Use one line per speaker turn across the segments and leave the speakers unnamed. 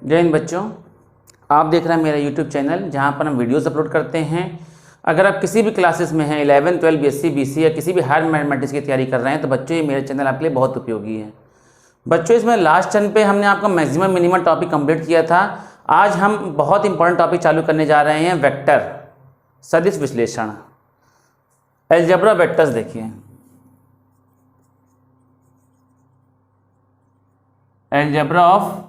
जय हिंद बच्चों, आप देख रहे हैं मेरा यूट्यूब चैनल जहां पर हम वीडियोस अपलोड करते हैं। अगर आप किसी भी क्लासेस में हैं 11, 12, BSc, BC या किसी भी हायर मैथमेटिक्स की तैयारी कर रहे हैं तो बच्चों ये मेरा चैनल आपके लिए बहुत उपयोगी है। बच्चों इसमें लास्ट टर्न पे हमने आपका मैक्सिमम मिनिमम टॉपिक कंप्लीट किया था। आज हम बहुत इंपॉर्टेंट टॉपिक चालू करने जा रहे हैं, वेक्टर सदिश विश्लेषण, अलजेब्रा वेक्टर्स। देखिए अलजेब्रा ऑफ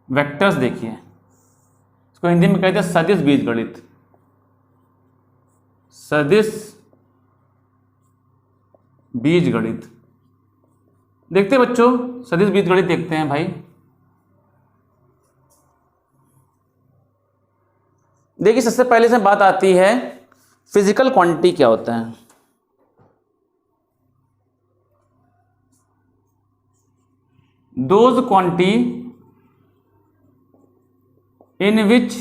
वेक्टर्स, देखिए इसको हिंदी में कहते हैं सदिश बीजगणित। सदिश बीजगणित देखते हैं बच्चों, सदिश बीजगणित देखते हैं भाई। देखिए सबसे पहले से बात आती है फिजिकल क्वांटिटी क्या होता है। Those quantity in which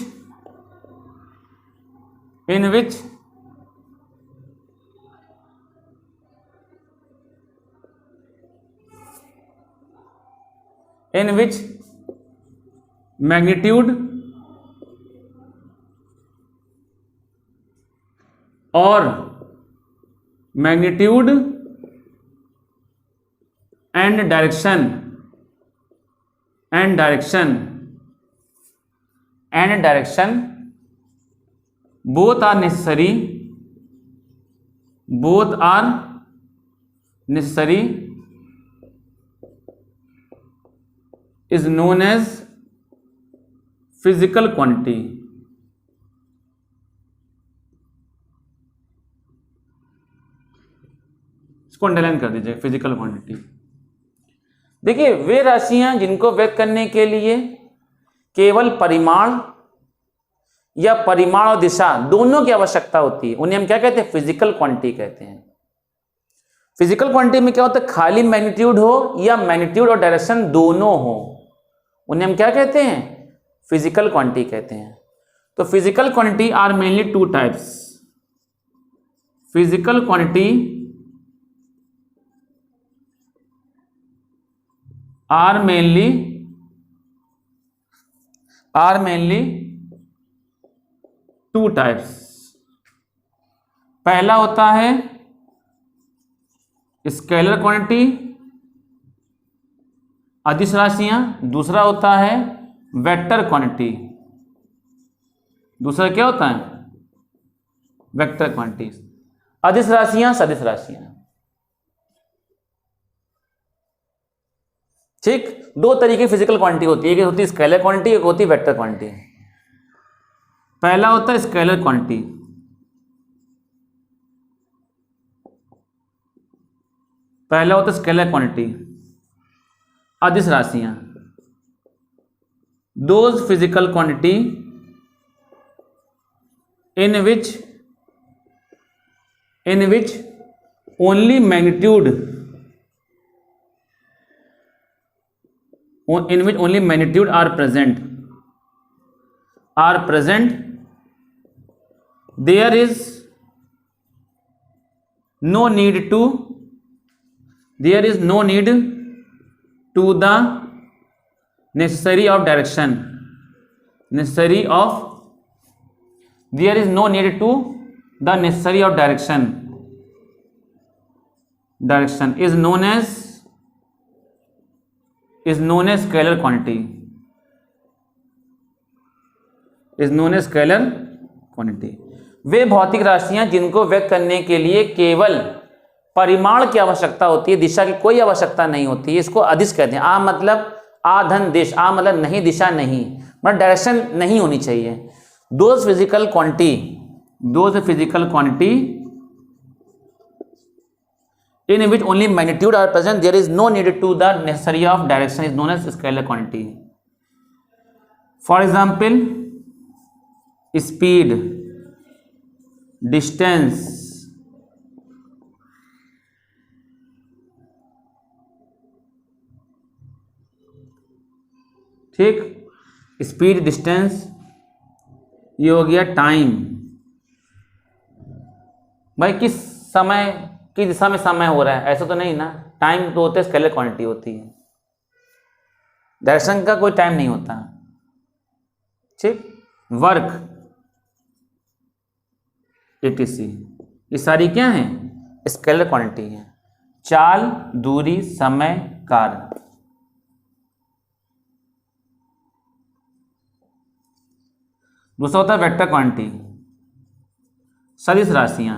magnitude and direction both are necessary is known as physical quantity। इसको अंडरलाइन कर दीजिए, फिजिकल क्वांटिटी। देखिए वे राशियां जिनको व्यक्त करने के लिए केवल परिमाण या परिमाण और दिशा दोनों की आवश्यकता होती है, उन्हें हम क्या कहते हैं? फिजिकल क्वांटिटी कहते हैं। फिजिकल क्वांटिटी में क्या होता है? खाली मैग्नीट्यूड हो या मैग्नीट्यूड और डायरेक्शन दोनों हो, उन्हें हम क्या कहते हैं? फिजिकल क्वांटिटी कहते हैं। तो physical quantity are mainly two types. Physical quantity are mainly two types. पहला होता है स्केलर क्वांटिटी, अदिश राशियां। दूसरा होता है वेक्टर क्वांटिटी। दूसरा क्या होता है? Vector quantity. अदिश राशियां, सदिश राशियां। ठीक, दो तरीके की फिजिकल क्वांटिटी होती है, एक होती है स्केलर क्वांटिटी, एक होती है वेक्टर क्वांटिटी। पहला होता है स्केलर क्वांटिटी। पहला होता है स्केलर क्वांटिटी, अदिश राशियां। Those physical quantity in which only magnitude are present, there is no need to the necessary of direction. There is no need to the necessary of direction is known as scalar quantity, वे भौतिक राशियां जिनको व्यक्त करने के लिए केवल परिमाण की आवश्यकता होती है, दिशा की कोई आवश्यकता नहीं होती है, इसको अदिश कहते हैं। आ मतलब आधन दिश, आ मतलब नहीं, दिशा नहीं, मतलब डायरेक्शन नहीं होनी चाहिए। Those physical quantity in which only magnitude are present, there is no need to the necessary of direction is known as scalar quantity. For example, speed, distance, ठीक, स्पीड, डिस्टेंस, ये हो गया टाइम। भाई किस समय, किस दिशा में समय हो रहा है, ऐसा तो नहीं ना, टाइम तो होता है स्केलर क्वांटिटी होती है। डायरेक्शन का कोई टाइम नहीं होता, ठीक। वर्क etc, ये सारी क्या है, स्केलर क्वांटिटी है। चाल, दूरी, समय, कार्य। दूसरा होता है वेक्टर क्वांटिटी, सदिश राशियां।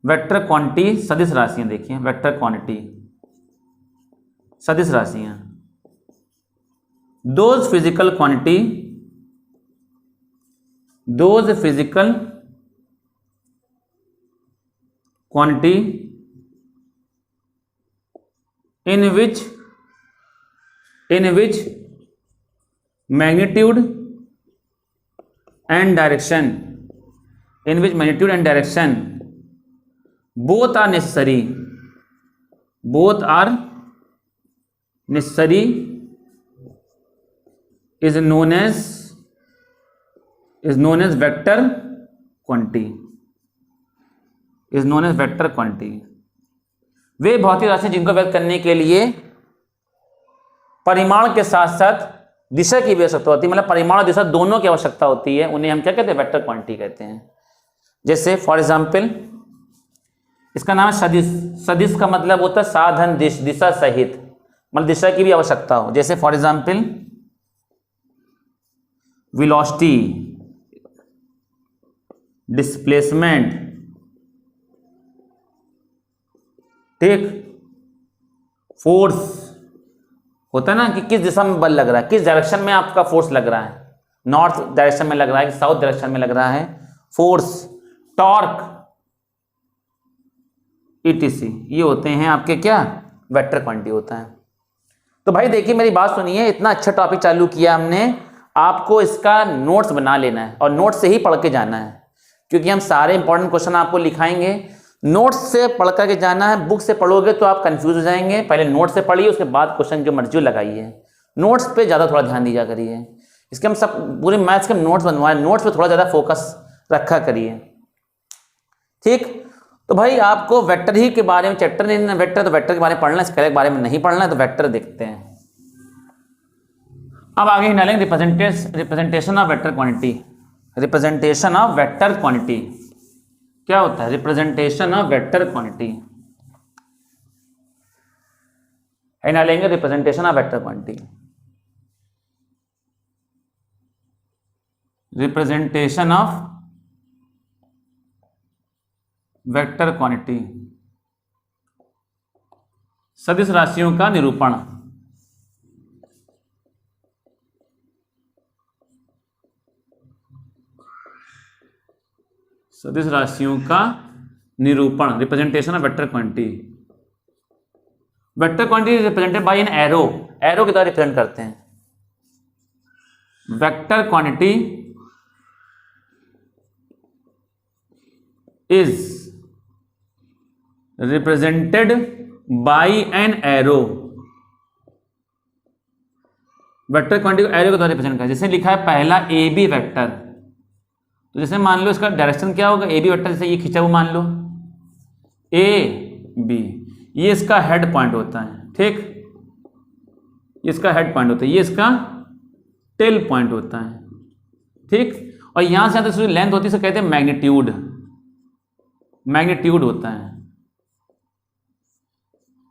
वेक्टर क्वांटिटी सदिश राशियां, देखिए वेक्टर क्वांटिटी सदिश राशियां। Those physical quantity, those physical quantity in which magnitude and direction, in which magnitude and direction both are necessary, both are necessary is known as vector quantity, is known as vector quantity। वे भौतिक राशि जिनको व्यक्त करने के लिए परिमाण के साथ साथ दिशा की भी आवश्यकता होती है, मतलब परिमाण और दिशा दोनों की आवश्यकता होती है, उन्हें हम क्या कहते हैं, वेक्टर क्वांटिटी कहते हैं। जैसे फॉर एग्जांपल इसका नाम है सदिश। सदिश का मतलब होता है साधन, दिशा सहित, मतलब दिशा की भी आवश्यकता हो। जैसे फॉर एग्जांपल वेलोसिटी, डिस्प्लेसमेंट, ठीक, फोर्स होता है ना कि किस दिशा में बल लग रहा है, किस डायरेक्शन में आपका फोर्स लग रहा है, नॉर्थ डायरेक्शन में लग रहा है कि साउथ डायरेक्शन में लग रहा है, फोर्स, टॉर्क etc, ये होते हैं आपके क्या, वेक्टर क्वांटिटी होता है। तो भाई देखिए मेरी बात सुनिए, इतना अच्छा टॉपिक चालू किया हमने, आपको इसका नोट्स बना लेना है और नोट्स से ही पढ़ के जाना है, क्योंकि हम सारे इंपॉर्टेंट क्वेश्चन आपको लिखाएंगे। नोट्स से पढ़ करके जाना है, बुक से पढ़ोगे तो आप कंफ्यूज हो जाएंगे। पहले नोट्स से पढ़िए, उसके बाद क्वेश्चन जो मर्जी लगाइए। नोट्स पे ज़्यादा थोड़ा ध्यान दिया करिए, इसके हम सब पूरे मैथ्स के नोट्स बनवाए, नोट्स पे थोड़ा ज़्यादा फोकस रखा करिए, ठीक। तो भाई आपको वेक्टर ही के बारे में, चैप्टर नहीं वेक्टर, तो वेक्टर के बारे में पढ़ना, स्केलर के बारे में नहीं पढ़ना है, तो वेक्टर देखते हैं। अब आगे डालेंगे representation of vector quantity. Representation of vector quantity क्या होता है, रिप्रेजेंटेशन ऑफ वेक्टर क्वांटिटी है, डालेंगे representation of vector quantity. Representation of vector quantity, सदिश राशियों का निरूपण। सदिश राशियों का निरूपण, representation of vector quantity. Vector quantity represented by an arrow, arrow के द्वारा रिप्रेजेंट करते हैं। Vector quantity is represented by an arrow. Vector quantity को एरो के द्वारा रिप्रेजेंट करते हैं। जैसे लिखा है पहला ए बी वेक्टर, तो जैसे मान लो इसका डायरेक्शन क्या होगा, ए बी वेक्टर, जैसे ये खींचा हुआ मान लो ए बी, ये इसका हेड पॉइंट होता है, ठीक, इसका हेड पॉइंट होता है, ये इसका टेल पॉइंट होता है, ठीक। और यहां से आते लेंथ होती है, इसे कहते हैं मैग्नीट्यूड, मैग्नीट्यूड होता है।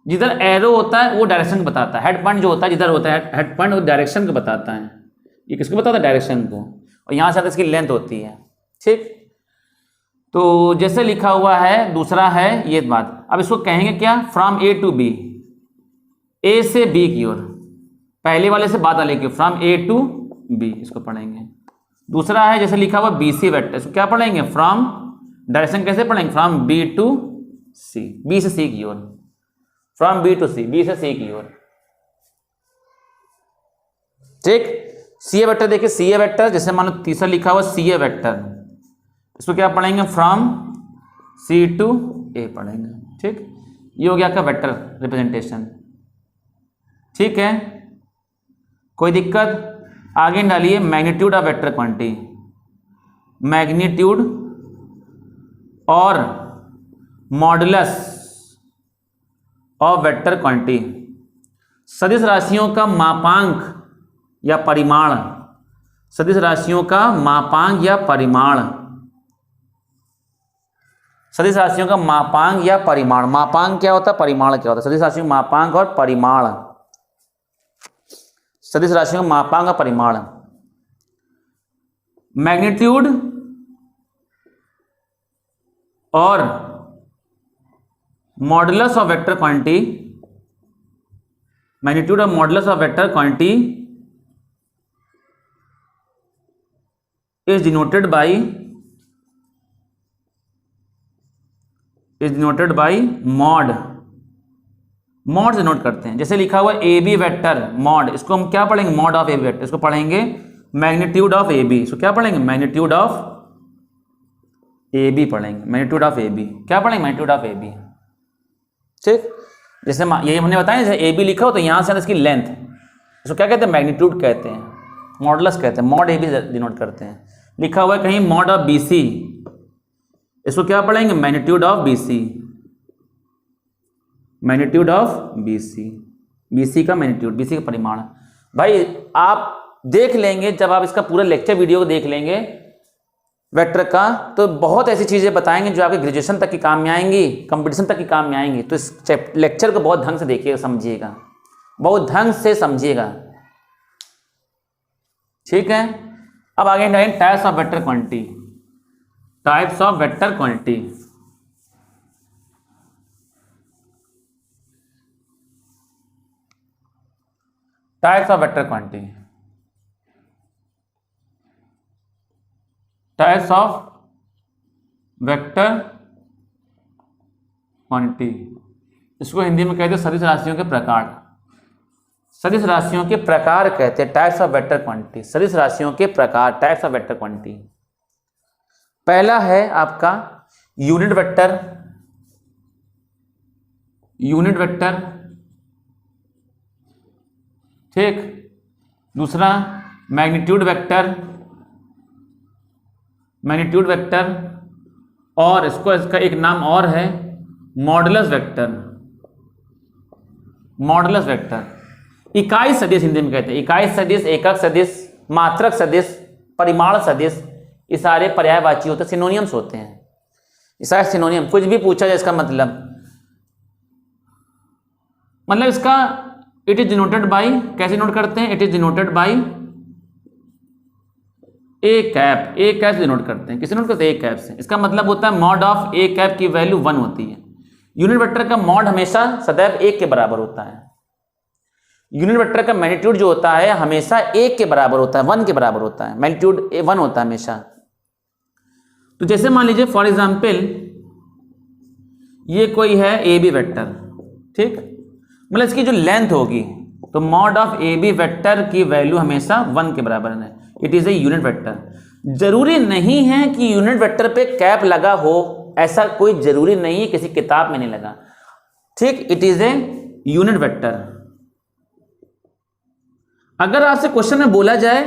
जिधर एरो होता है वो डायरेक्शन को बताता है, हेड पॉइंट जो होता है जिधर होता है हेड पॉइंट, वो डायरेक्शन को बताता है। ये किसको बताता है, डायरेक्शन को। और यहां से आते इसकी लेंथ होती है, ठीक। तो जैसे लिखा हुआ है, दूसरा है ये बात। अब इसको कहेंगे क्या, फ्रॉम ए टू बी, ए से बी की ओर, पहले वाले से बाद वाले की ओर, फ्रॉम ए टू बी, इसको पढ़ेंगे। दूसरा है जैसे लिखा हुआ बी सी वेक्टर, इसको क्या पढ़ेंगे, फ्रॉम, डायरेक्शन कैसे पढ़ेंगे, from B to C, B से सी की ओर, from B to C, B से सी की ओर, ठीक। सी ए वेक्टर देखिए, सी ए वेक्टर जैसे मान लो तीसरा लिखा हुआ सी ए वेक्टर, इसको क्या पढ़ेंगे, फ्रॉम सी टू ए पढ़ेंगे, ठीक। ये हो गया आपका वेक्टर रिप्रेजेंटेशन, ठीक है, कोई दिक्कत। आगे डालिए magnitude of vector quantity, magnitude और मॉडुलस ऑफ वेक्टर क्वांटिटी। सदिश राशियों का मापांक या परिमाण, सदिश राशियों का मापांक या परिमाण, सदिश राशियों का मापांक या परिमाण। मापांक क्या होता है, परिमाण क्या होता है? सदिश राशियों का मापांक और परिमाण, सदिश राशियों का मापांक और परिमाण। मैग्नीट्यूड और modulus of vector quantity, magnitude और modulus of vector quantity is denoted by mod. Mod से नोट करते हैं, जैसे लिखा हुआ है ए बी वेक्टर मॉड, इसको हम क्या पढ़ेंगे, mod of A B vector, इसको पढ़ेंगे मैग्नीट्यूड ऑफ ए बी। इसको क्या पढ़ेंगे, मैग्नीट्यूड ऑफ ए बी पढ़ेंगे, मैग्नीट्यूड ऑफ ए बी। क्या पढ़ेंगे, मैग्नीट्यूड ऑफ ए बी। ठीक, जैसे यही हमने बताया, जैसे ए बी लिखा हो तो यहां से इसकी लेंथ, इसको क्या कहते हैं, मैग्नीट्यूड कहते हैं, मॉडुलस कहते हैं, मॉड ए बी डिनोट करते हैं। लिखा हुआ है कहीं मॉड ऑफ बी सी, इसको क्या पढ़ेंगे, magnitude of B C, magnitude of B C, B C का मैग्नीट्यूड, बी सी का परिमाण। भाई आप देख लेंगे, जब आप इसका पूरा लेक्चर वीडियो को देख लेंगे वेक्टर का, तो बहुत ऐसी चीजें बताएंगे जो आपके ग्रेजुएशन तक की काम में आएंगी, कंपटीशन तक की काम में आएंगी। तो इस लेक्चर को बहुत ढंग से देखिएगा, समझिएगा, बहुत ढंग से समझिएगा। ठीक है, अब आगे types of vector quantity, types of vector quantity. Types of vector quantity, types of vector quantity, इसको हिंदी में कहते हैं सदिश राशियों के प्रकार। सदिश राशियों के प्रकार कहते हैं टाइप्स ऑफ वेक्टर क्वांटिटी, सदिश राशियों के प्रकार, टाइप्स ऑफ वेक्टर क्वांटिटी। पहला है आपका यूनिट वेक्टर, यूनिट वेक्टर। ठीक, दूसरा मैग्नीट्यूड वेक्टर, मैग्नीट्यूड वेक्टर, और इसका एक नाम और है मॉडुलस वेक्टर, मॉडुलस वेक्टर। इकाई सदिश हिंदी में कहते हैं, इकाई सदिश, एकक सदिश, मात्रक सदिश, परिमाण सदिश, ये सारे पर्यायवाची होते हैं, सिनोनियम्स होते हैं, ये सारे सिनोनियम। कुछ भी पूछा जाए इसका मतलब इसका इट इज डिनोटेड बाई, कैसे नोट करते हैं, it is denoted by A cap, A cap से डिनोट करते हैं। किसे नोट करते हैं, ए कैप से। इसका मतलब होता है मॉड ऑफ ए कैप की वैल्यू 1 होती है। यूनिट वेक्टर का मॉड हमेशा सदैव 1 के बराबर होता है। यूनिट वेक्टर का मैग्नीट्यूड जो होता है हमेशा 1 के बराबर होता है, 1 के बराबर होता है, मैग्नीट्यूड 1 होता है हमेशा। तो जैसे मान लीजिए फॉर एग्जाम्पल ये कोई है ए बी वेक्टर, ठीक, मतलब इसकी जो लेंथ होगी तो mod of A B vector की वैल्यू हमेशा 1 के बराबर है। It is a unit vector. जरूरी नहीं है कि यूनिट वेक्टर पे कैप लगा हो, ऐसा कोई जरूरी नहीं है, किसी किताब में नहीं लगा। ठीक, it is a unit vector. अगर आपसे क्वेश्चन में बोला जाए,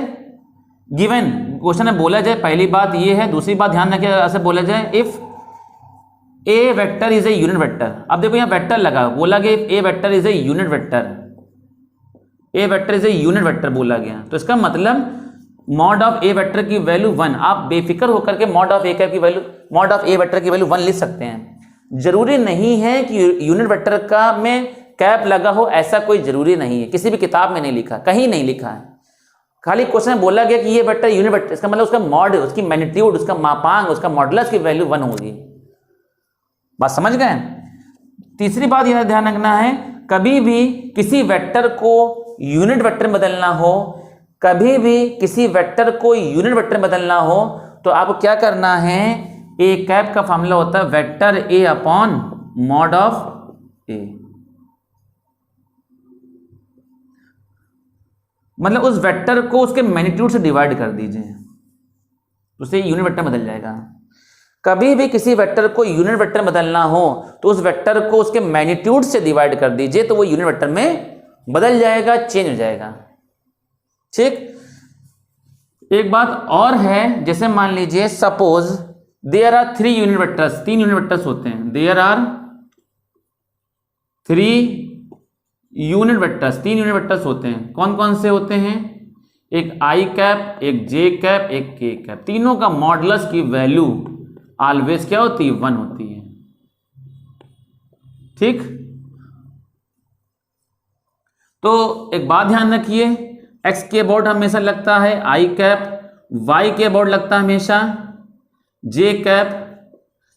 गिवन क्वेश्चन में बोला जाए, पहली बात ये है, दूसरी बात ध्यान रखिए, ऐसे बोला जाए if A vector is a unit vector. अब देखो यहाँ वेक्टर लगा, बोला गया A vector is a unit vector, A vector is a unit vector बोला गया, तो इसका मतलब मॉड ऑफ ए वेक्टर की वैल्यू 1। आप बेफिक्र होकर के मॉड ऑफ ए कैप की value, mod of A vector की वैल्यू 1 लिख सकते हैं। जरूरी नहीं है कि यूनिट वेक्टर का में कैप लगा हो, ऐसा कोई जरूरी नहीं है, किसी भी किताब में नहीं लिखा, कहीं नहीं लिखा है। खाली क्वेश्चन में बोला गया कि ये वेक्टर यूनिट वेक्टर, इसका मतलब उसका मॉड, उसकी मैग्नीट्यूड, उसका मापांक, उसका मॉडुलस की वैल्यू 1 होगी। बात समझ गए। तीसरी बात यह ध्यान रखना है, कभी भी किसी वेक्टर को यूनिट वेक्टर में बदलना हो, कभी भी किसी वेक्टर को यूनिट वेक्टर में बदलना हो, तो आपको क्या करना है, ए कैप का फॉर्मूला होता है vector A upon mod of A. मतलब उस वेक्टर को उसके मैग्नीट्यूड से डिवाइड कर दीजिए, उससे यूनिट वेक्टर बदल जाएगा। कभी भी किसी वेक्टर को यूनिट वेक्टर बदलना हो तो उस वेक्टर को उसके मैग्नीट्यूड से डिवाइड कर दीजिए, तो वो यूनिट वेक्टर में बदल जाएगा, चेंज हो जाएगा। ठीक, एक बात और है, जैसे मान लीजिए suppose there are 3 unit vectors, 3 unit vectors होते हैं, there are 3 unit vectors, 3 unit vectors होते हैं। कौन कौन से होते हैं? एक आई कैप, एक जे कैप, एक के कैप। तीनों का मॉडुलस की वैल्यू ऑलवेज क्या होती है? 1 होती है। ठीक, तो एक बात ध्यान रखिए, एक्स के बोर्ड हमेशा लगता है आई कैप, वाई के बोर्ड लगता है हमेशा जे कैप।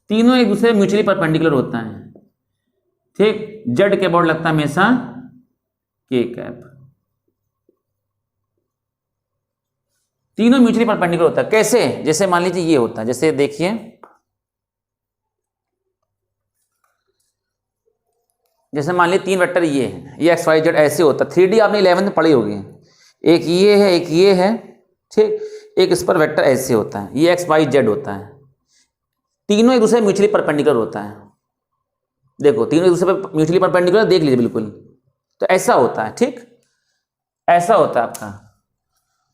तीनों एक दूसरे म्यूचुअली परपेंडिकुलर होता है। ठीक, जेड के बोर्ड लगता है हमेशा के कैप। तीनों म्यूचुअली परपेंडिकुलर होता है। कैसे? जैसे मान लीजिए ये होता है, जैसे देखिए जैसे मान लीजिए 3 वेक्टर ये है, ये एक्स वाई जेड ऐसे होता है। 3D आपने 11th में पढ़ी होगी। एक ये है, एक ये है, ठीक, एक इस पर वेक्टर ऐसे होता है, ये एक्स वाई जेड होता है। तीनों एक दूसरे म्यूचुअली परपेंडिकुलर होता है। देखो तीनों एक दूसरे पर म्यूचुअली परपेंडिकुलर, देख लीजिए बिल्कुल, तो ऐसा होता है। ठीक, ऐसा होता है आपका।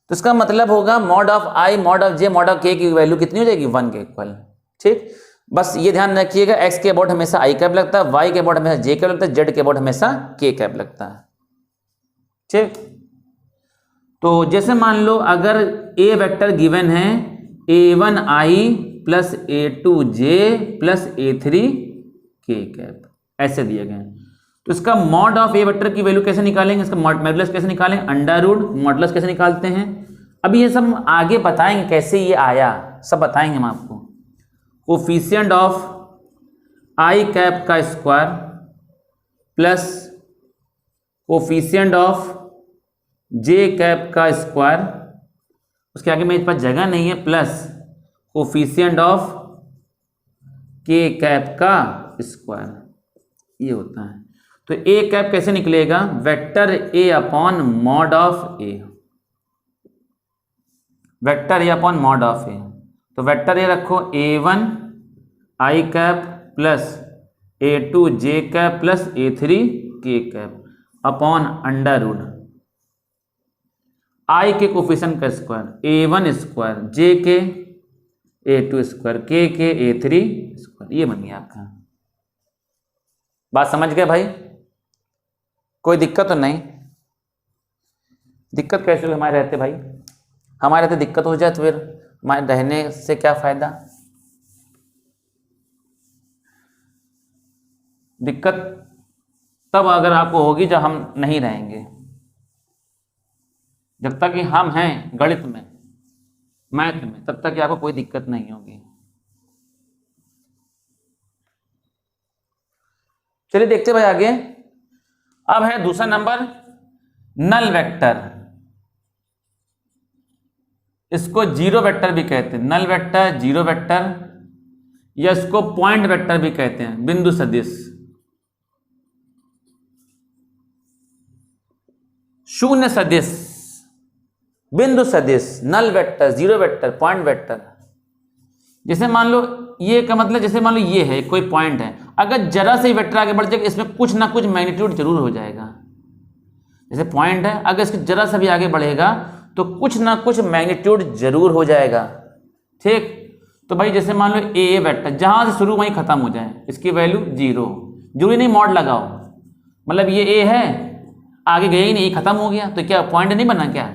तो इसका मतलब होगा mod of I mod of J mod of के की वैल्यू कितनी हो जाएगी? 1 के इक्वल। ठीक, बस ये ध्यान रखिएगा, एक्स के अबाउट हमेशा आई कैप लगता है, वाई के अबाउट हमेशा जे कैप लगता है, जेड के अबाउट हमेशा के कैप लगता है। ठीक, तो जैसे मान लो अगर ए वेक्टर गिवन है a1i plus a2j plus a3 K cap, ऐसे दिए गए हैं। तो इसका मॉड ऑफ ए वेक्टर की वैल्यू कैसे निकालेंगे? इसका मॉडुलस कैसे निकालेंगे? अंडर रूट मॉडुलस कैसे निकालते हैं? अभी ये सब आगे बताएंगे कैसे ये आया, सब बताएंगे हम आपको। कोफिशिएंट ऑफ आई कैप का square plus coefficient of J cap का स्क्वायर, उसके आगे मेरे पास जगह नहीं है, plus coefficient of K cap का स्क्वायर, ये होता है। तो ए कैप कैसे निकलेगा? Vector A upon mod of A, vector A upon mod of A. तो वेक्टर ए रखो a1 I cap plus a2 J cap plus a3 K cap upon under root आई के coefficient का square a1 square, जे के a2 square, के a3 square. ये बन गया आपका। बात समझ गए भाई? कोई दिक्कत तो नहीं? दिक्कत कैसे हो हमारे रहते भाई? हमारे रहते दिक्कत हो जाए तो फिर हमारे रहने से क्या फायदा? दिक्कत तब अगर आपको होगी जब हम नहीं रहेंगे। जब तक कि हम हैं गणित में, मैथ में, तब तक कि आपको कोई दिक्कत नहीं होगी। चलिए देखते भाई आगे। अब है दूसरा नंबर, नल वेक्टर। इसको जीरो वेक्टर भी कहते हैं, नल वेक्टर, जीरो वेक्टर, या इसको पॉइंट वेक्टर भी कहते हैं, बिंदु सदिश। शून्य सदिश, बिंदु सदिश, null vector, zero vector, point vector. जैसे मान लो ये का मतलब, जैसे मान लो ये है कोई पॉइंट है, अगर जरा से ही वेक्टर आगे बढ़ जाएगा इसमें कुछ ना कुछ मैग्नीट्यूड जरूर हो जाएगा। जैसे पॉइंट है, अगर इसके जरा सा भी आगे बढ़ेगा तो कुछ ना कुछ मैग्नीट्यूड जरूर हो जाएगा। ठीक, तो भाई जैसे मान लो ए वेक्टर जहां से शुरू वहीं खत्म हो जाए, इसकी वैल्यू 0, जरूरी नहीं मॉड लगाओ, मतलब ये ए है, आगे गया ही नहीं, खत्म हो गया, तो क्या पॉइंट नहीं बना क्या?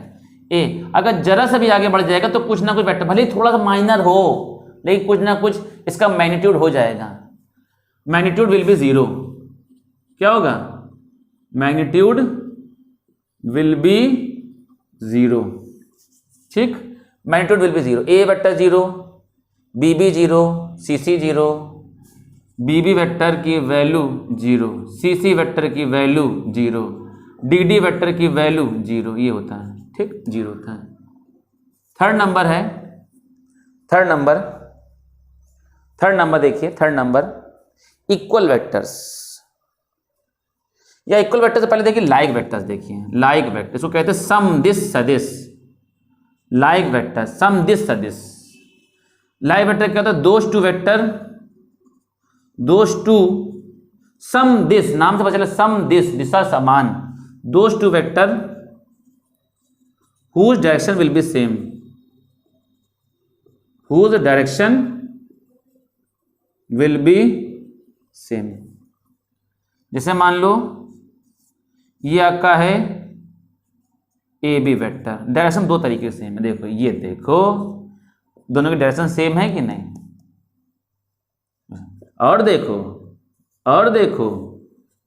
ए अगर जरा सा भी आगे बढ़ जाएगा तो कुछ ना कुछ वेक्टर, भले थोड़ा सा माइनर हो, लेकिन कुछ ना कुछ इसका मैग्नीट्यूड हो जाएगा। Magnitude will be 0। क्या होगा? Magnitude will be 0। ठीक, magnitude will be 0। A vector 0, B B 0, C C 0, B B vector की वैल्यू 0, सी सी वेक्टर की वैल्यू 0, डी डी वेक्टर की वैल्यू 0, ये होता है। ठीक, 0 होता है। थर्ड नंबर है, थर्ड नंबर देखिए, थर्ड नंबर इक्वल वेक्टर्स, या इक्वल वेक्टर से पहले देखिए लाइक वेक्टर्स। देखिए लाइक वेक्टर, इसको कहते हैं समदिश सदिश। लाइक वेक्टर, समदिश सदिश। लाइक वेक्टर क्या होता है? Those two vector, those two समदिश, नाम से पता चला समदिश, दिशा समान, those two vector whose direction will be same, whose direction will be same। जैसे मान लो ये आपका है ए बी वेक्टर। डायरेक्शन दो तरीके से है, देखो ये देखो दोनों की डायरेक्शन सेम है कि नहीं, और देखो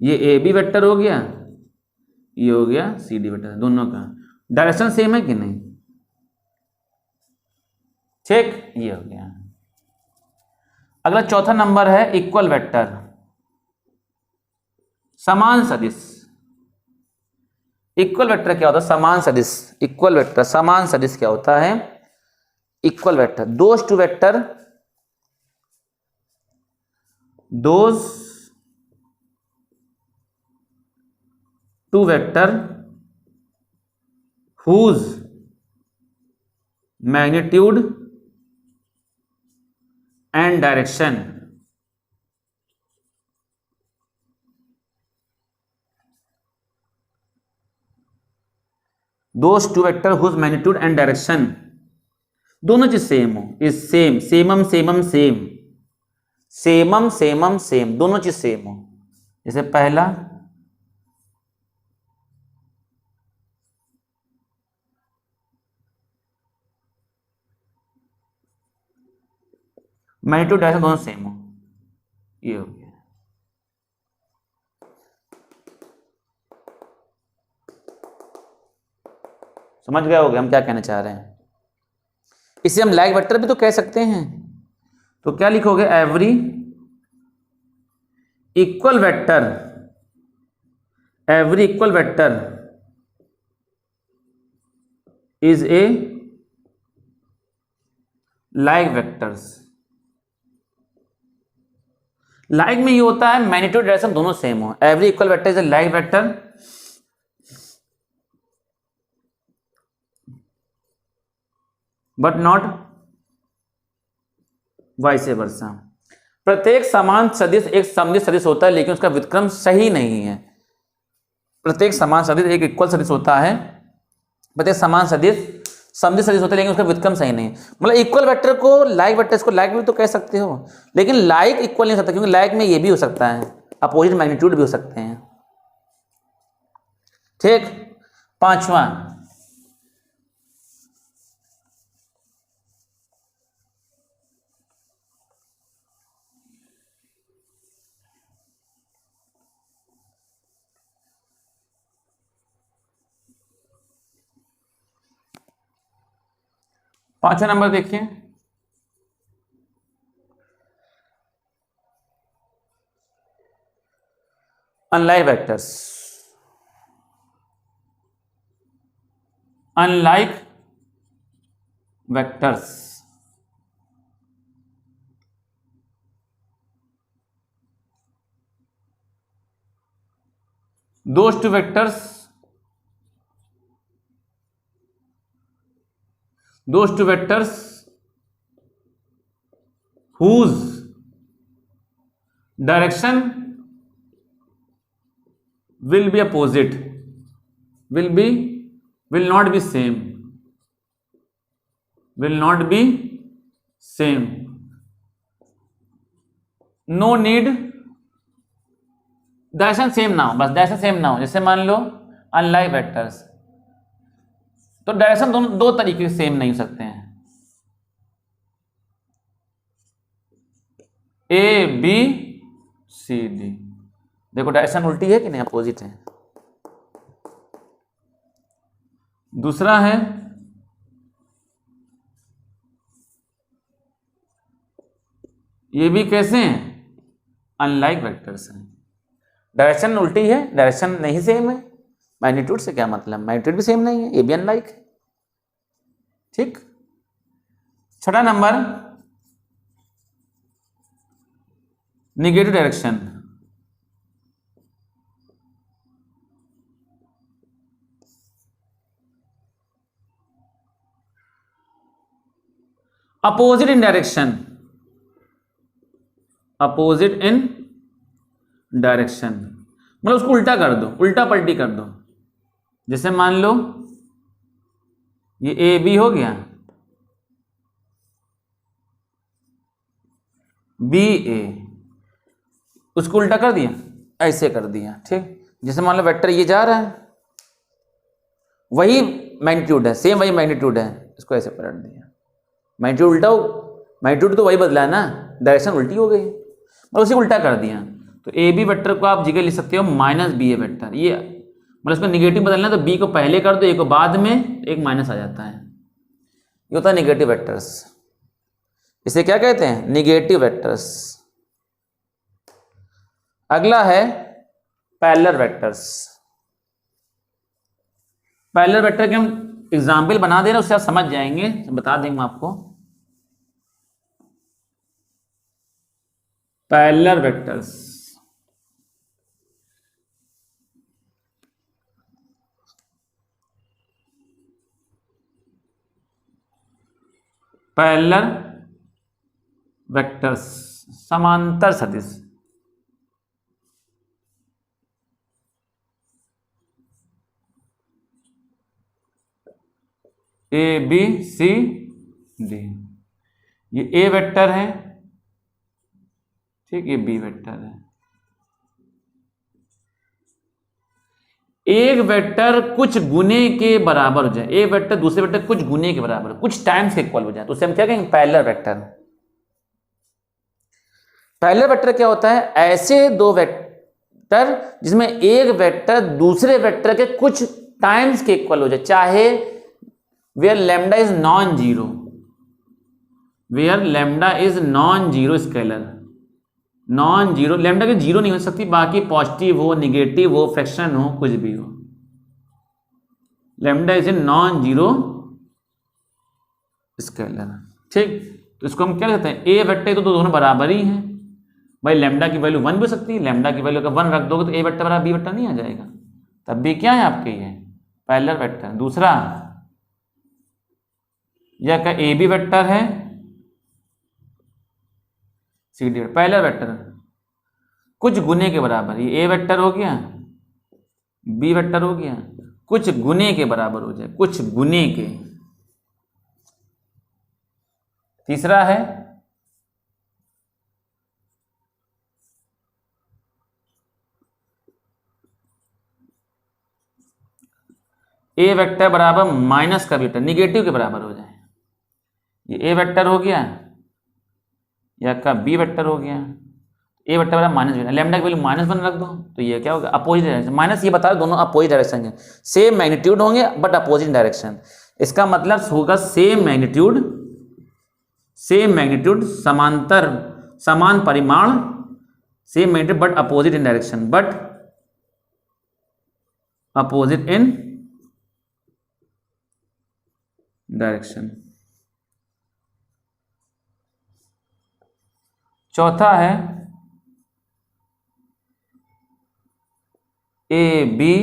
ये ए बी वेक्टर हो गया, ये हो गया सी डी वेक्टर, दोनों का डायरेक्शन सेम है कि नहीं, ठीक, ये हो गया। अगला चौथा नंबर है इक्वल वेक्टर, समान सदिश। इक्वल वेक्टर क्या होता है? समान सदिश। इक्वल वेक्टर समान सदिश क्या होता है? Equal vector those two vector, those two vector whose magnitude and direction those two vector whose magnitude and direction दोनों चीज सेम हो, इज सेम, सेमम सेमम सेम, सेमम सेमम सेम, दोनों चीज सेम हो। जैसे पहला मैग्नीट्यूड डायरेक्शन दोनों सेम हो, ये हो गया। समझ गए होगे हम क्या कहना चाह रहे हैं। इसे हम लाइक वेक्टर भी तो कह सकते हैं, तो क्या लिखोगे? Every equal vector, every equal vector is A like vectors. Like में ये होता है मैग्नीट्यूड डायरेक्शन दोनों सेम हो। Every equal vector is A like vector but not vice versa. प्रत्येक समान सदिश एक समदिश सदिश होता है लेकिन उसका व्युत्क्रम सही नहीं है। प्रत्येक समान सदिश एक इक्वल सदिश होता है, प्रत्येक समान सदिश समदिश सदिश होता है लेकिन उसका व्युत्क्रम सही नहीं। मतलब इक्वल वेक्टर को लाइक वेक्टर, इसको लाइक भी तो कह सकते हो, लेकिन लाइक इक्वल नहीं हो सकता क्योंकि लाइक में ये भी हो सकता है, अपोजिट मैग्नीट्यूड भी हो सकते हैं। ठीक, पांचवा नंबर देखिए, unlike vectors, unlike vectors those two vectors, those two vectors whose direction will be opposite, will not be same, will not be same, no need direction same ना हो, बस डायरेक्शन सेम ना हो। जैसे मान लो अनलाइक वेक्टर्स, तो direction दोनों दो तरीके से सेम नहीं हो सकते हैं, ए बी सी डी। देखो डायरेक्शन उल्टी है कि नहीं, अपोजिट है। दूसरा है ये भी कैसे हैं? अनलाइक वेक्टर्स हैं, डायरेक्शन उल्टी है, डायरेक्शन नहीं सेम है। मैग्नीट्यूड से क्या मतलब, मैग्नीट्यूड भी सेम नहीं है, ये भी अनलाइक है। ठीक, छठा number negative direction, opposite in direction, opposite in direction मतलब उसको उल्टा कर दो, उल्टा पलटी कर दो। जैसे मान लो ये ए बी हो गया, बी ए, उसको उल्टा कर दिया, ऐसे कर दिया। ठीक, जैसे मान लो वेक्टर ये जा रहा है, वही मैग्नीट्यूड है, सेम वही मैग्नीट्यूड है, इसको ऐसे पलट दिया, मैग्नीट्यूड उल्टा हो, मैग्नीट्यूड तो वही बदला है ना, डायरेक्शन उल्टी हो गई, मतलब उसे उल्टा कर दिया। तो ए बी वेक्टर को आप जगह लिख सकते हो माइनस बी ए वेक्टर, ये मतलब इसको निगेटिव बदलना है तो बी को पहले कर दो, ए को बाद में, एक माइनस आ जाता है, ये होता है निगेटिव वेक्टर्स। इसे क्या कहते हैं? Negative vectors. अगला है पैरेलल वेक्टर्स। पैरेलल वेक्टर के हम एग्जाम्पल बना दे रहे हैं, उससे आप समझ जाएंगे, बता देंगे आपको। पैरेलल वेक्टर्स, पैरेलल वेक्टर्स, समांतर सदिश। ए बी सी डी, ये ए वेक्टर है, ठीक, ये बी वेक्टर है। एक वेक्टर कुछ गुने के बराबर हो जाए, एक वेक्टर दूसरे वेक्टर कुछ गुने के बराबर, कुछ टाइम्स के इक्वल हो जाए, तो उसे हम क्या कहेंगे? Parallel vector. पैरेलल वेक्टर क्या होता है? ऐसे दो वेक्टर जिसमें एक वेक्टर दूसरे वेक्टर के कुछ टाइम्स के इक्वल हो जाए, चाहे where lambda is non zero, where lambda is non zero scalar, non zero, lambda की जीरो नहीं हो सकती, बाकी पॉजिटिव हो, निगेटिव हो, फ्रैक्शन हो, कुछ भी हो, lambda is a non zero scalar, ठीक। तो इसको हम क्या कहते हैं? ए वेक्टर तो दोनों बराबर ही हैं भाई, लैम्डा की वैल्यू 1 भी हो सकती है, लैम्डा की वैल्यू अगर 1 रख दोगे तो ए वेक्टर बराबर बी वेक्टर नहीं आ जाएगा, तब भी क्या है आपके? ये पैरेलल वेक्टर। दूसरा, यह क्या ए बी वेक्टर है, सी डी पैरेलल वेक्टर, कुछ गुने के बराबर, ये ए वेक्टर हो गया, बी वेक्टर हो गया, कुछ गुने के बराबर हो जाए, कुछ गुने के। तीसरा है ए वेक्टर बराबर माइनस का वेक्टर, निगेटिव के बराबर हो जाए, ये ए वेक्टर हो गया या का बी वेक्टर हो गया, ए वेक्टर बराबर माइनस वेक्टर, लैम्डा की वैल्यू -1 रख दो, तो ये क्या होगा? Opposite direction. माइनस ये बता रहे दोनों अपोजिट डायरेक्शन है, सेम मैग्नीट्यूड होंगे बट अपोजिट डायरेक्शन। इसका मतलब होगा सेम मैग्नीट्यूड, सेम मैग्नीट्यूड, समांतर, समान परिमाण, same magnitude but opposite in direction, but opposite in direction. चौथा है ए बी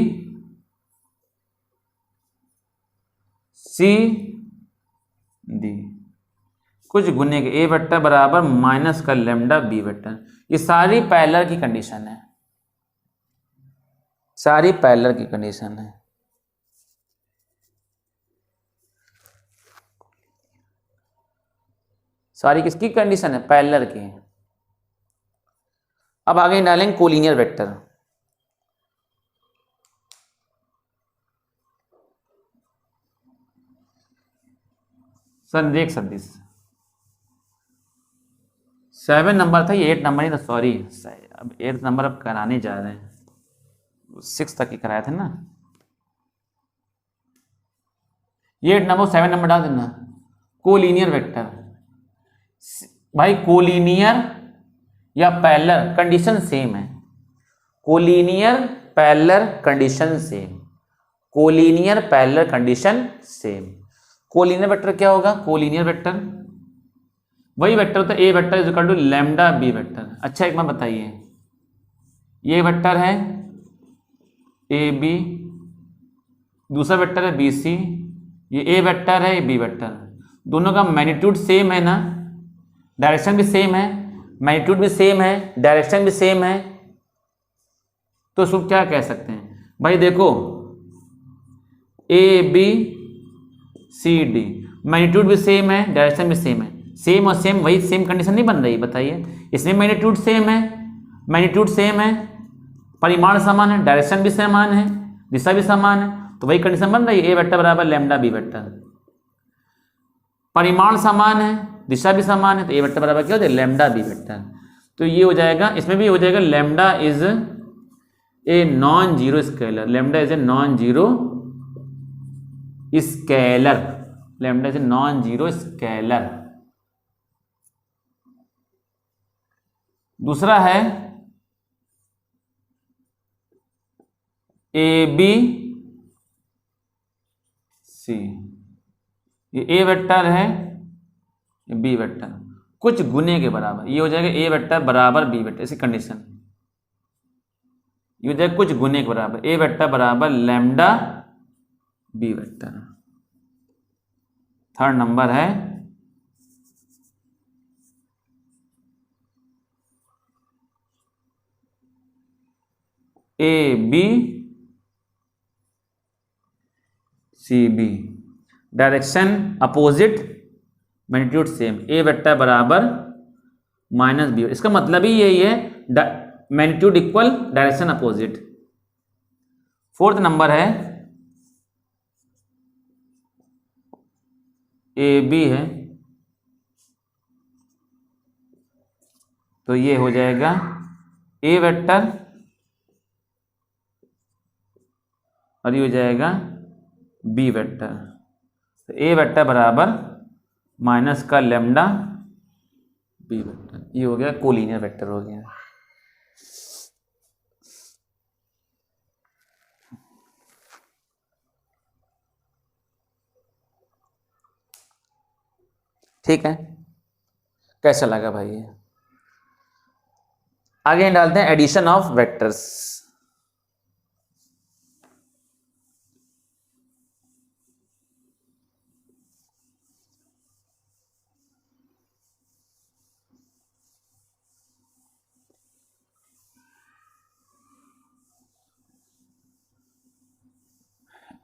सी डी, कुछ गुने के, ए वेक्टर बराबर माइनस का लैम्डा बी वेक्टर। ये सारी पैरेलल की कंडीशन है, सारी पैरेलल की कंडीशन है। सारी किसकी कंडीशन है? पैरेलल की। अब आगे डालेंगे कोलिनियर वेक्टर। संरेख सदिश 7 नंबर था, ये 8 नंबर ही था, सॉरी, अब 8 नंबर अब कराने जा रहे हैं, 6 तक ही कराया था ना, ये 8 नंबर 7 नंबर डाल देना। कोलिनियर वेक्टर भाई, कोलिनियर या पैरेलल कंडीशन सेम है, collinear parallel condition same, collinear parallel condition same. Collinear vector क्या होगा? कोलिनियर वेक्टर वही वेक्टर होता है, A vector is equal to lambda B vector. अच्छा एक बात बताइए, ये वेक्टर है ए बी, दूसरा वेक्टर है बी सी, ये ए वेक्टर है, ये बी वेक्टर, दोनों का मैग्नीट्यूड सेम है ना, डायरेक्शन भी सेम है, मैग्नीट्यूड भी सेम है, डायरेक्शन भी सेम है, तो इसको क्या कह सकते हैं भाई? देखो A B C D, magnitude भी सेम है, डायरेक्शन भी सेम है, सेम और सेम वही सेम कंडीशन नहीं बन रही, बताइए। इसमें मैग्नीट्यूड सेम है, मैग्नीट्यूड सेम है, परिमाण समान है, डायरेक्शन भी समान है, दिशा भी समान है, तो वही कंडीशन बन रही है ए वेक्टर बराबर लैम्डा बी वेक्टर। परिमाण समान है, दिशा भी समान है, तो ए वेक्टर बराबर क्या हो जाएगा लैम्डा बी वेक्टर। तो ये हो जाएगा, इसमें भी हो जाएगा lambda is a non zero scalar, lambda is a non zero scalar, lambda is a non zero scalar. दूसरा है ए बी सी, ये ए वेक्टर है, ये बी वेक्टर, कुछ गुने के बराबर, ये हो जाएगा ए वेक्टर बराबर बी वेक्टर, ऐसी कंडीशन, ये हो जाएगा कुछ गुने के बराबर, ए वेक्टर बराबर lambda B vector. Third number है A B C B, direction opposite, magnitude same, A vector बराबर माइनस बी, इसका मतलब ही यही है, magnitude equal direction opposite. Fourth number है ए बी है, तो ये हो जाएगा ए वेक्टर और ये हो जाएगा बी वेक्टर, तो ए वेक्टर बराबर माइनस का लैम्डा बी वेक्टर, ये हो गया कोलिनियर वेक्टर हो गया। ठीक है, कैसा लगा भाई ये? आगे डालते हैं addition of vectors.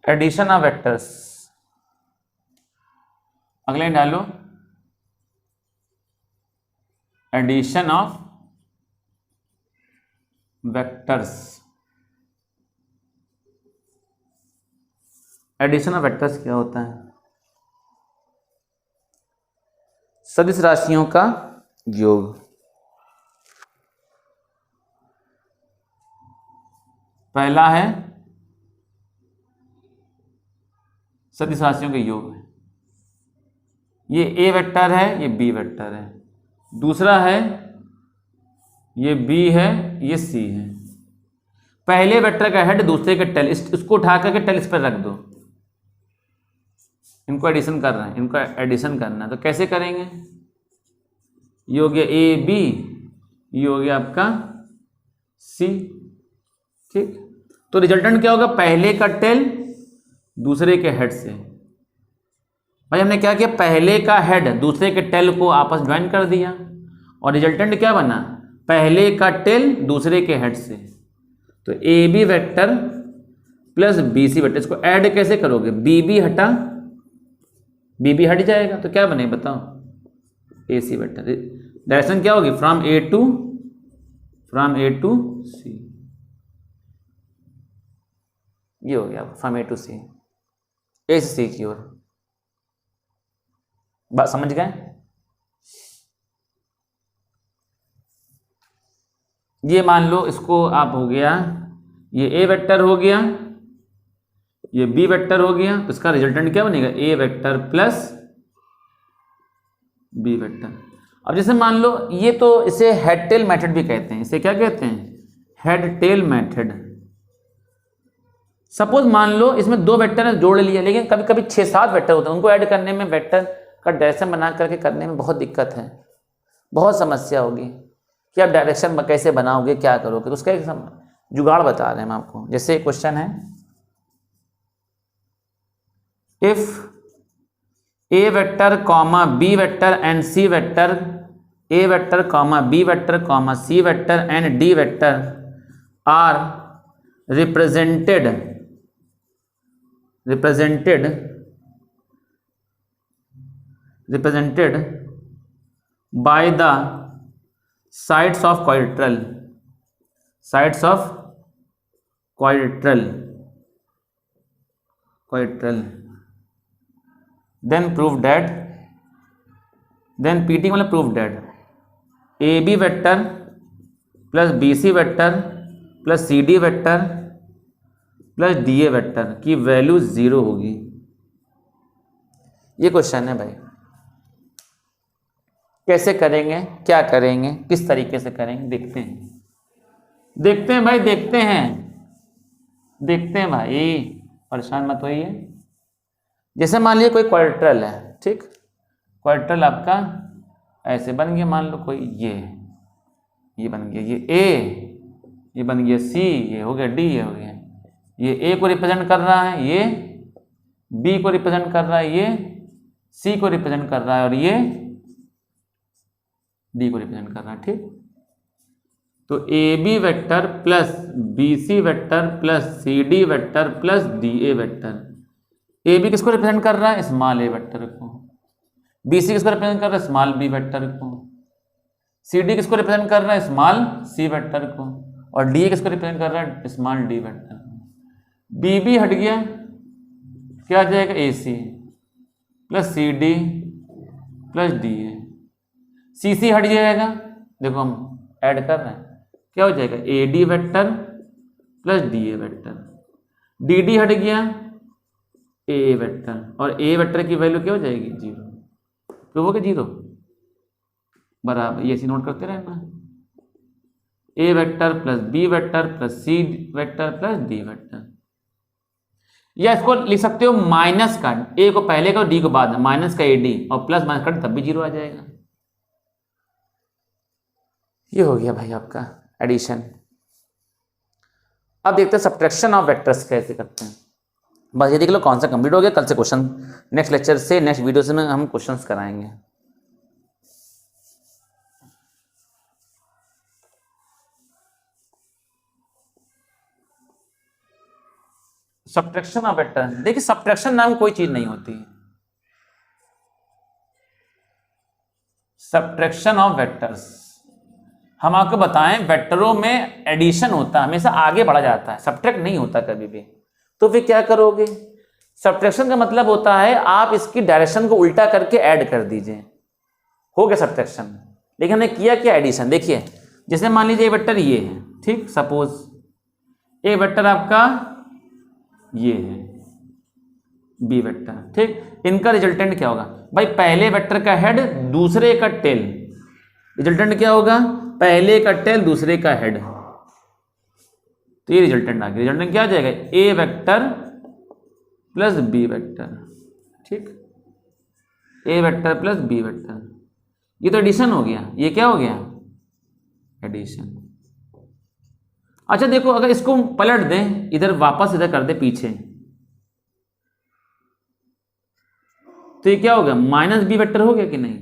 Addition of vectors, अगले डालो addition of vectors. Addition of vectors क्या होता है? सदिश राशियों का योग। पहला है सदिश राशियों के योग है, ये ए वेक्टर है, ये बी वेक्टर है। दूसरा है ये बी है, ये सी है। पहले वेक्टर का हेड दूसरे के टेल, इसको उठा करके टेल इस पर रख दो, इनको एडिशन कर रहे हैं, इनको एडिशन करना है, तो कैसे करेंगे? ये हो गया ए बी, ये हो गया आपका सी, ठीक। तो रिजल्टेंट क्या होगा? पहले का टेल दूसरे के हेड से। भाई हमने क्या किया, पहले का हेड दूसरे के टेल को आपस ज्वाइन कर दिया और रिजल्टेंट क्या बना? पहले का टेल दूसरे के हेड से। तो A B vector plus B C vector, इसको ऐड कैसे करोगे? बी बी हटा, बी बी हट जाएगा, तो क्या बने बताओ? ए सी वेक्टर। डायरेक्शन क्या होगी? फ्रॉम ए टू सी, ये हो गया फ्रॉम ए टू सी, ए से सी की ओर। बात समझ गए? ये मान लो इसको आप हो गया, ये ए वेक्टर हो गया, ये बी वेक्टर हो गया, तो इसका रिजल्टेंट क्या बनेगा? ए वेक्टर प्लस बी वेक्टर। अब जैसे मान लो ये, तो इसे हेड टेल मेथड भी कहते हैं। इसे क्या कहते हैं? Head tail method. सपोज मान लो इसमें दो वेक्टर जोड़ लिया, लेकिन कभी कभी 6-7 वेक्टर होते हैं, उनको ऐड करने में, वेक्टर का डायरेक्शन बना करके करने में बहुत दिक्कत है, बहुत समस्या होगी कि आप डायरेक्शन कैसे बनाओगे, क्या करोगे। तो उसका एक जुगाड़ बता रहे हैं हम आपको। जैसे क्वेश्चन है, if A vector comma B vector and C vector, A vector comma B vector comma C vector and D vector are represented by the sides of collateral, sides of quadrilateral, then prove that, then PT मतलब prove that A B vector plus B C vector plus C D vector plus D A vector की value 0 होगी। ये question है भाई। कैसे करेंगे, क्या करेंगे, किस तरीके से करेंगे, देखते हैं भाई, देखते हैं भाई, परेशान मत होइए। जैसे मान लीजिए कोई क्वाड्रिलेटरल है, ठीक, क्वाड्रिलेटरल आपका ऐसे बन गया, मान लो कोई ये बन गया, ये ए, ये बन गया सी, ये हो गया डी, ये हो गया, ये ए को रिप्रेजेंट कर रहा है, ये बी को रिप्रेजेंट कर रहा है, ये सी को रिप्रेजेंट कर रहा है और ये डी को रिप्रेजेंट कर रहा है, ठीक। तो A B vector plus B C vector plus C D vector plus D A vector. A B किसको रिप्रेजेंट कर रहा है, स्मॉल ए वेक्टर को। बी सी किसको रिप्रेजेंट कर रहा है, स्मॉल बी वेक्टर को। सी डी किसको रिप्रेजेंट कर रहा है, स्मॉल सी वेक्टर को। और डी ए किसको रिप्रेजेंट कर रहा है, स्मॉल डी वेक्टर को। बी बी हट गया, क्या आ जाएगा, A C plus C D plus D A. C C हट जाएगा, देखो हम ऐड कर रहे हैं, क्या हो जाएगा, A D vector plus D A vector. D D हट गया, ए वेक्टर, और ए वेक्टर की वैल्यू क्या हो जाएगी, 0। तो वो क्या 0 बराबर, ये ऐसे नोट करते रहना, A vector plus B vector plus C vector plus D vector. या इसको लिख सकते हो माइनस का, ए को पहले का और डी को बाद में, माइनस का ए डी और प्लस माइनस का तब भी 0 आ जाएगा। ये हो गया भाई आपका एडिशन। अब देखते हैं सब्ट्रैक्शन ऑफ वेक्टर्स कैसे करते हैं। बस ये देख लो कौन सा कंप्लीट हो गया। कल से क्वेश्चन, नेक्स्ट लेक्चर से, नेक्स्ट वीडियो से हम क्वेश्चंस कराएंगे। सब्ट्रैक्शन ऑफ वेक्टर, देखिए सब्ट्रैक्शन नाम कोई चीज नहीं होती। सब्ट्रैक्शन ऑफ वेक्टर्स, हम आपको बताएं वेक्टरों में एडिशन होता है, हमेशा आगे बढ़ा जाता है, सब्ट्रैक्ट नहीं होता कभी भी। तो फिर क्या करोगे, सब्ट्रैक्शन का मतलब होता है आप इसकी डायरेक्शन को उल्टा करके ऐड कर दीजिए, हो गया सब्ट्रैक्शन। लेकिन हमने किया क्या, एडिशन। देखिए जैसे मान लीजिए ये वेक्टर ये है, ठीक, सपोज ये वेक्टर आपका ये है बी वेक्टर, ठीक। इनका रिजल्टेंट क्या होगा भाई, पहले वेक्टर का हेड दूसरे का टेल, रिजल्टेंट क्या होगा, पहले का टेल दूसरे का हेड। तो ये रिजल्टेंट आ गया। रिजल्टेंट क्या आ जाएगा, A vector plus B vector, ठीक, ए वेक्टर प्लस बी वेक्टर। ये तो एडिशन हो गया। ये क्या हो गया, एडिशन। अच्छा देखो, अगर इसको पलट दें, इधर वापस इधर कर दे पीछे, तो ये क्या होगा, माइनस बी वेक्टर हो गया कि नहीं।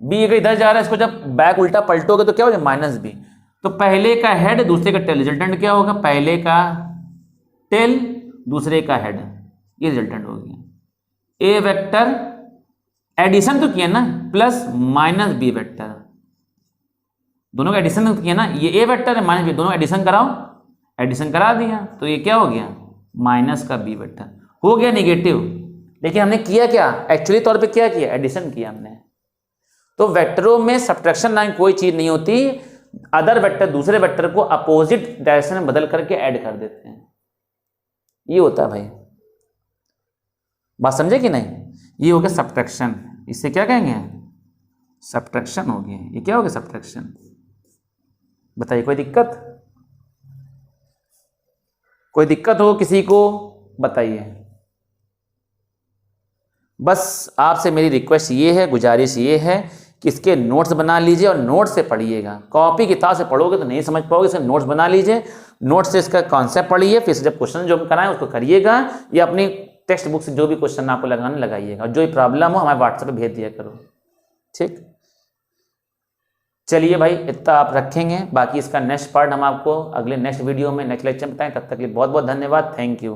बी अगर इधर जा रहा है, इसको जब बैक उल्टा पलटोगे तो क्या हो जाएगा, माइनस बी। तो पहले का हेड दूसरे का टेल, रिजल्टेंट क्या होगा, पहले का टेल दूसरे का हेड, ये रिजल्टेंट हो गया। ए वेक्टर एडिशन तो किया ना, प्लस माइनस बी वेक्टर, दोनों का एडिशन तो किया ना, ये ए वेक्टर है माइनस बी, दोनों एडिशन कराओ, एडिशन करा दिया, तो ये क्या हो गया, माइनस का बी वेक्टर हो गया निगेटिव। लेकिन हमने किया क्या, एक्चुअली तौर पे क्या किया, एडिशन किया हमने। तो वेक्टरों में सब्ट्रैक्शन नाम कोई चीज नहीं होती, अदर वेक्टर दूसरे वेक्टर को अपोजिट डायरेक्शन में बदल करके ऐड कर देते हैं, ये होता है भाई। बात समझे कि नहीं, ये हो गया सब्ट्रैक्शन। इससे क्या कहेंगे, सब्ट्रैक्शन हो गया। ये क्या हो गया, सब्ट्रैक्शन। बताइए कोई दिक्कत, कोई दिक्कत हो किसी को बताइए। बस आपसे मेरी रिक्वेस्ट ये है, गुजारिश ये है कि इसके नोट्स बना लीजिए और नोट्स से पढ़िएगा। कॉपी किताब से पढ़ोगे तो नहीं समझ पाओगे, इसके नोट्स बना लीजिए, नोट्स से इसका कॉन्सेप्ट पढ़िए, फिर जब क्वेश्चन जो हम कराएं उसको करिएगा, या अपनी टेक्स्ट बुक से जो भी क्वेश्चन आपको लगाने लगाइएगा, और जो भी प्रॉब्लम हो हमारे व्हाट्सएप पे भेज दिया करो, ठीक। चलिए भाई, इतना आप रखेंगे, बाकी इसका नेक्स्ट पार्ट हम आपको अगले नेक्स्ट वीडियो में, नेक्स्ट लेक्चर में बताएं। तब तक के लिए बहुत बहुत धन्यवाद, थैंक यू।